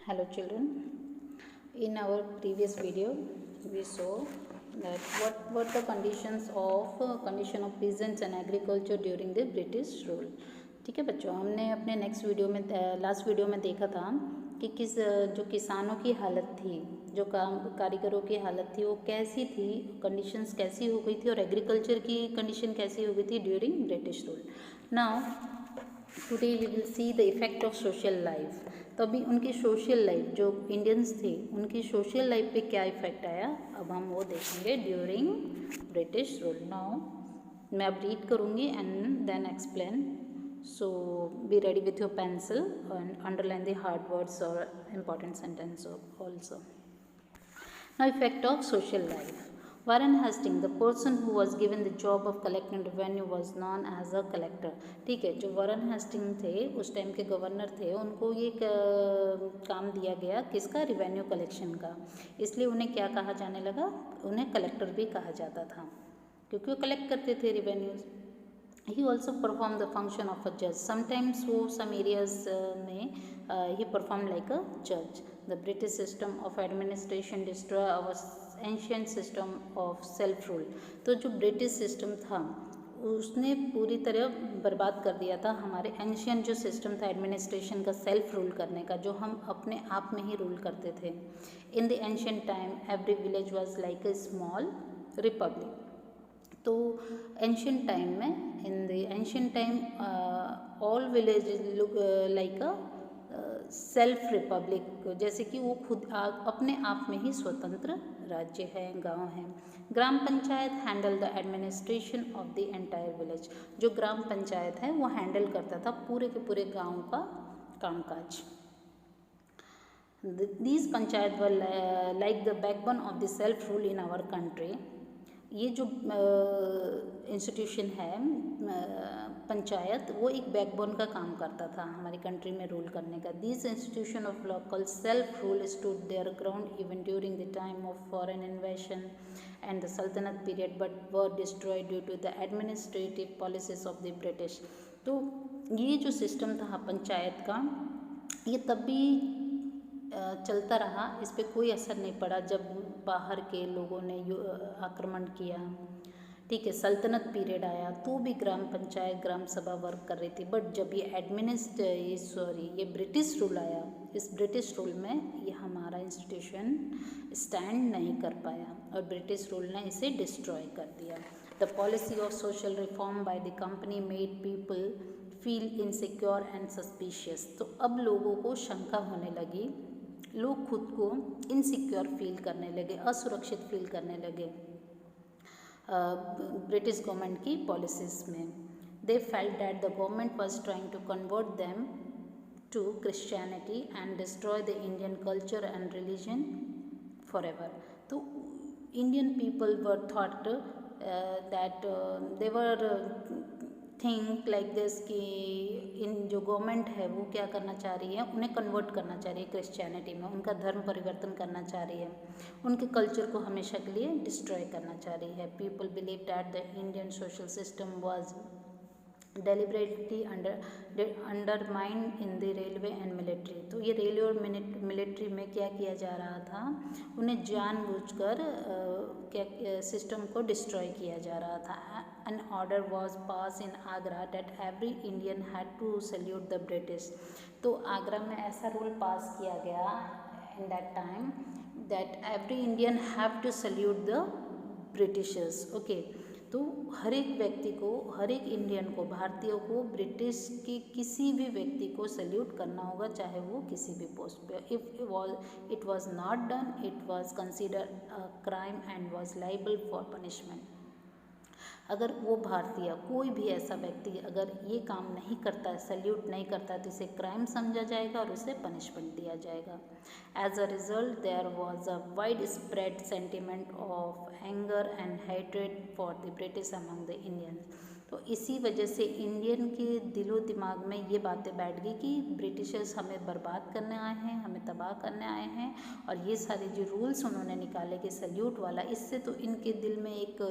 Hello children. In our previous video we saw that what were the condition of peasants and agriculture during the British rule. ठीक है बच्चों, हमने अपने next video में last video में देखा था कि जो किसानों की हालत थी, जो कारीगरों की हालत थी, वो कैसी थी, कंडीशंस कैसी हो गई थी और एग्रीकल्चर की कंडीशन कैसी हो गई थी during British rule. Now today we will see the effect of social life. तो अभी उनकी सोशल लाइफ, जो इंडियंस थे उनकी सोशल लाइफ पे क्या इफ़ेक्ट आया, अब हम वो देखेंगे ड्यूरिंग ब्रिटिश रूल. नाउ मैं अब रीड करूँगी and then explain. So be ready with your pencil and underline the hard words और important sentence also. Now, effect of social life. Warren Hastings, the person who was given the job of collecting revenue, was known as a collector. ठीक है, जो Warren Hasting थे उस time के governor थे, उनको ये काम दिया गया किसका, रिवेन्यू कलेक्शन का. इसलिए उन्हें क्या कहा जाने लगा, उन्हें कलेक्टर भी कहा जाता था क्योंकि वो कलेक्ट करते थे revenues. He also performed the function of a judge. Sometimes वो some areas में he performed like a judge. The British system of administration destroy our ancient system of self rule. तो जो ब्रिटिश सिस्टम था उसने पूरी तरह बर्बाद कर दिया था हमारे एंशियंट जो सिस्टम था एडमिनिस्ट्रेशन का, सेल्फ रूल करने का, जो हम अपने आप में ही रूल करते थे. In the ancient time every village was like a small Republic. तो एंशियंट टाइम में, in the ancient time all villages look like a self Republic, जैसे कि वो खुद अपने आप में ही स्वतंत्र राज्य है, गांव है. ग्राम panchayat handle the administration of the entire village. जो ग्राम पंचायत है वो हैंडल करता था पूरे के पूरे गांव का कामकाज. These panchayat were like the backbone of the self rule in our country. ये जो इंस्टीट्यूशन है पंचायत, वो एक बैकबोन का काम करता था हमारी कंट्री में रूल करने का. This institution of local self rule stood their ground even during the time of foreign invasion and the सल्तनत period but were destroyed due to the administrative policies of the British. तो ये जो system था पंचायत का, ये तब भी चलता रहा, इस पर कोई असर नहीं पड़ा जब बाहर के लोगों ने आक्रमण किया. ठीक है, सल्तनत पीरियड आया तो भी ग्राम पंचायत, ग्राम सभा वर्क कर रही थी. बट जब ये ब्रिटिश रूल आया, इस ब्रिटिश रूल में ये हमारा इंस्टीट्यूशन स्टैंड नहीं कर पाया और ब्रिटिश रूल ने इसे डिस्ट्रॉय कर दिया. The policy of social reform by the company made people feel insecure and suspicious. तो अब लोगों को शंका होने लगी, लोग खुद को इनसिक्योर फील करने लगे, असुरक्षित फील करने लगे ब्रिटिश गवर्नमेंट की पॉलिसीज़ में. They felt that the government was trying to convert them to Christianity and destroy the Indian culture and religion for ever. तो Indian people were thought that they were think like this कि इन जो government है वो क्या करना चाह रही है, उन्हें कन्वर्ट करना चाह रही है क्रिश्चियनिटी में, उनका धर्म परिवर्तन करना चाह रही है, उनके कल्चर को हमेशा के लिए डिस्ट्रॉय करना चाह रही है. People believe that the Indian social system was deliberately undermined in the railway and military. तो ये रेलवे और मिलिट्री में क्या किया जा रहा था, उन्हें जानबूझकर क्या सिस्टम को डिस्ट्रॉय किया जा रहा था. An order was pass in Agra that every Indian had to salute the British. तो आगरा में ऐसा रूल पास किया गया in that time that every Indian have to salute the Britishers. Okay, तो हर एक व्यक्ति को, हर एक इंडियन को, भारतीयों को ब्रिटिश के किसी भी व्यक्ति को सल्यूट करना होगा, चाहे वो किसी भी पोस्ट पे. If it was not done, it was considered a crime and was liable for punishment. अगर वो भारतीय, कोई भी ऐसा व्यक्ति अगर ये काम नहीं करता है, सल्यूट नहीं करता है, तो इसे क्राइम समझा जाएगा और उसे पनिशमेंट दिया जाएगा. As a result there was a wide spread sentiment of anger and hatred for the British among the Indians. तो इसी वजह से इंडियन के दिलो दिमाग में ये बातें बैठ गई कि ब्रिटिशर्स हमें बर्बाद करने आए हैं, हमें तबाह करने आए हैं. और ये सारे जो रूल्स उन्होंने निकाले कि सल्यूट वाला, इससे तो इनके दिल में एक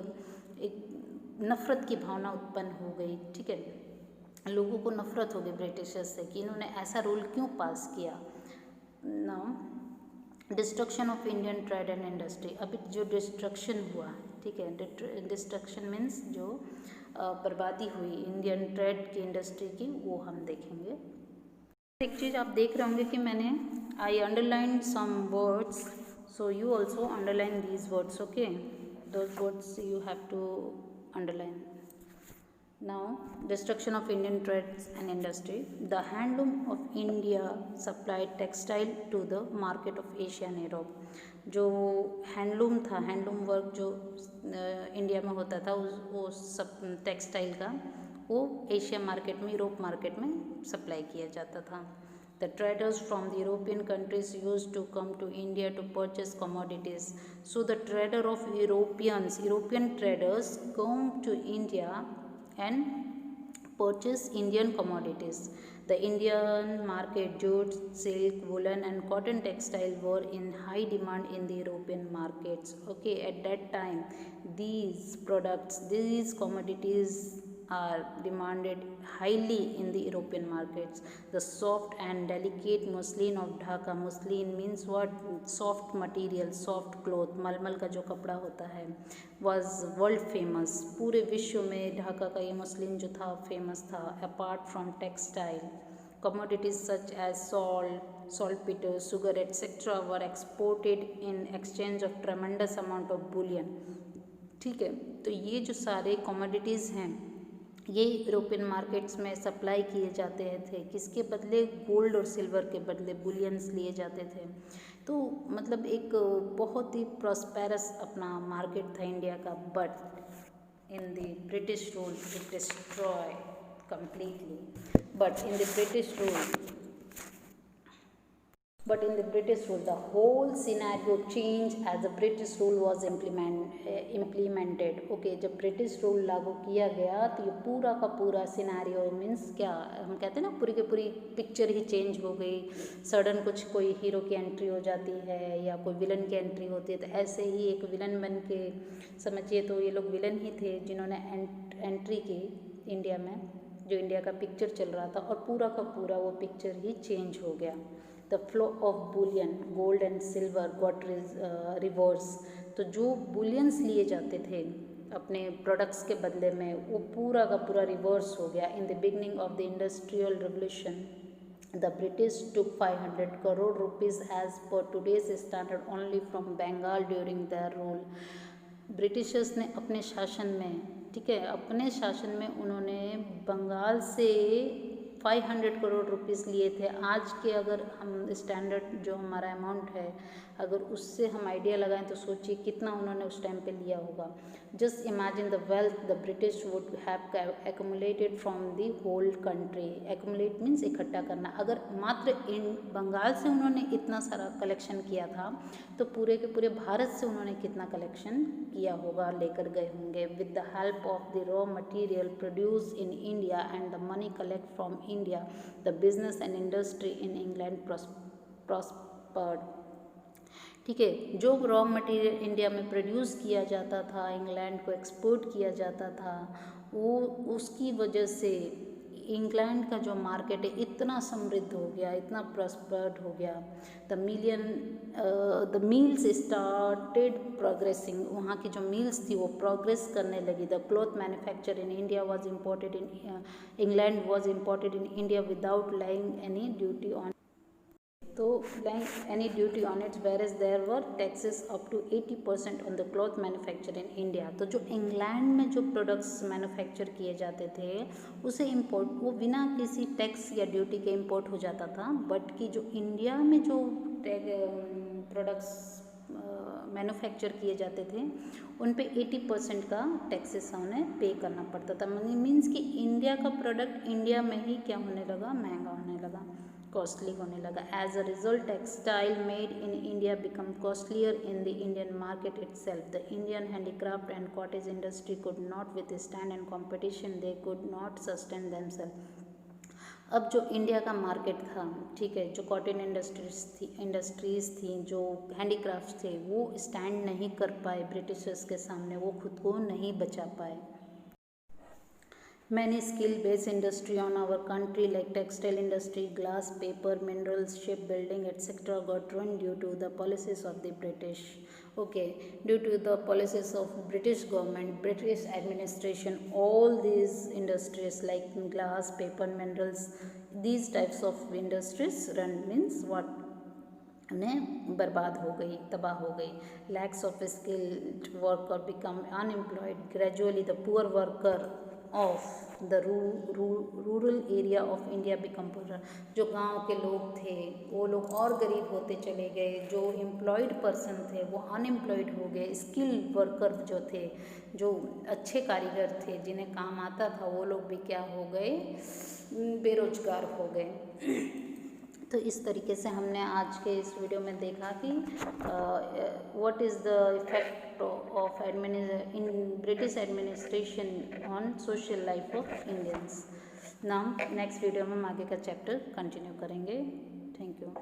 नफ़रत की भावना उत्पन्न हो गई. ठीक है, लोगों को नफ़रत हो गई ब्रिटिशर्स से कि इन्होंने ऐसा रूल क्यों पास किया. Now destruction of Indian trade and industry. अभी जो डिस्ट्रक्शन हुआ, ठीक है, डिस्ट्रक्शन मीन्स जो बर्बादी हुई इंडियन ट्रेड की इंडस्ट्री की, वो हम देखेंगे। एक चीज़ आप देख रहे होंगे कि मैंने I underline some words, so you also underline these words, okay, those words you have to underline. Now, destruction of Indian trade and industry. The handloom of India supplied textile to the market of Asia and Europe. जो handloom था, handloom work जो India में होता था, वो सब textile का वो एशिया मार्केट में, यूरोप मार्केट में सप्लाई किया जाता था। The traders from the European countries used to come to India to purchase commodities. So the trader of European traders come to India and purchase Indian commodities. The Indian market, jute, silk, woolen and cotton textile were in high demand in the European markets. Okay, at that time these products, these commodities are demanded highly in the European markets. The soft and delicate muslin of Dhaka, muslin means what? Soft material, soft cloth, मलमल का जो कपड़ा होता है, was world famous. पूरे विश्व में ढाका का ये मुस्लिन जो था फेमस था. Apart from textile, commodities such as salt, saltpeter, sugar, etc. were exported in exchange of tremendous amount of bullion. ठीक है, तो ये जो सारे कमोडिटीज़ हैं ये यूरोपियन मार्केट्स में सप्लाई किए जाते थे, किसके बदले? गोल्ड और सिल्वर के बदले बुलियंस लिए जाते थे। तो मतलब एक बहुत ही प्रॉस्पेरस अपना मार्केट था इंडिया का, but in the British rule it destroy completely. But in the British rule, the whole scenario changed as the British rule was implemented. Okay, जब ब्रिटिश रूल लागू किया गया तो ये पूरा का पूरा सिनेरियो मीन्स क्या हम कहते हैं ना, पूरी की पूरी पिक्चर ही चेंज हो गई। सडन कुछ कोई हीरो की एंट्री हो जाती है या कोई विलन की एंट्री होती है, तो ऐसे ही एक विलन बन के समझिए, तो ये लोग विलन ही थे जिन्होंने एंट्री की इंडिया में, जो इंडिया का पिक्चर चल रहा था, और पूरा का पूरा वो पिक्चर ही चेंज हो गया। The flow of Boolean, gold and silver got reverse. तो जो बुलियंस लिए जाते थे अपने प्रोडक्ट्स के बदले में, वो पूरा का पूरा रिवर्स हो गया। In the beginning of the industrial revolution the British took 500 crore rupees as per today's standard only from Bengal during their rule. Britishers ने अपने शासन में, ठीक है, अपने शासन में उन्होंने बंगाल से 500 करोड़ रुपीस लिए थे। आज के अगर हम स्टैंडर्ड जो हमारा अमाउंट है, अगर उससे हम आइडिया लगाएं तो सोचिए कितना उन्होंने उस टाइम पे लिया होगा। Just imagine the wealth the British would have accumulated from the whole country. Accumulate means इकट्ठा करना। अगर मात्र इन बंगाल से उन्होंने इतना सारा कलेक्शन किया था, तो पूरे के पूरे भारत से उन्होंने कितना कलेक्शन किया होगा, लेकर गए होंगे। With the help of the raw material produce in India and the money collect from India, the business and industry in England prospered. ठीक है, जो रॉ मटेरियल इंडिया में प्रोड्यूस किया जाता था, इंग्लैंड को एक्सपोर्ट किया जाता था, वो उसकी वजह से इंग्लैंड का जो मार्केट है इतना समृद्ध हो गया, इतना प्रॉस्पर्ड हो गया। द मिल्स स्टार्टेड प्रोग्रेसिंग, वहाँ की जो मिल्स थी वो प्रोग्रेस करने लगी। The cloth manufacture in India was imported in England was imported in India without laying any duty on, तो laying any duty on its, whereas there were taxes up to 80% on the cloth manufacture in India. तो जो England में जो products manufacture किए जाते थे उसे import, वो बिना किसी टैक्स या ड्यूटी के इम्पोर्ट हो जाता था, बट कि जो इंडिया में जो प्रोडक्ट्स मैन्युफैक्चर किए जाते थे उन पे 80% का टैक्सेस उन्हें पे करना पड़ता था। मीन्स कि इंडिया का प्रोडक्ट इंडिया में ही क्या होने लगा, महंगा होने लगा, कॉस्टली होने लगा। As a result textile made in India become costlier in the Indian market itself. The Indian handicraft and cottage industry could not withstand in competition, they could not sustain themselves. अब जो India का market था, ठीक है, जो cotton industries थी, जो handicraft थे, वो स्टैंड नहीं कर पाए ब्रिटिशर्स के सामने, वो खुद को नहीं बचा पाए। Many skill-based industry on our country like textile industry, glass, paper, minerals, shipbuilding, etc. got ruined due to the policies of the British. Okay, due to the policies of British government, British administration, all these industries like glass, paper, minerals, these types of industries run means what? उन्हें बर्बाद हो गई, तबाह हो गई. Lakhs of skilled worker become unemployed. Gradually the poor worker of the rural area of India become poor. जो गांव के लोग थे वो लोग और गरीब होते चले गए. जो एम्प्लॉयड पर्सन थे वो अनएम्प्लॉयड हो गए. स्किल वर्कर जो थे, जो अच्छे कारीगर थे, जिन्हें काम आता था, वो लोग भी क्या हो गए? बेरोजगार हो गए. तो इस तरीके से हमने आज के इस वीडियो में देखा कि what is the effect of in British administration on social life of Indians. Now next video में हम आगे का चैप्टर कंटिन्यू करेंगे. Thank you.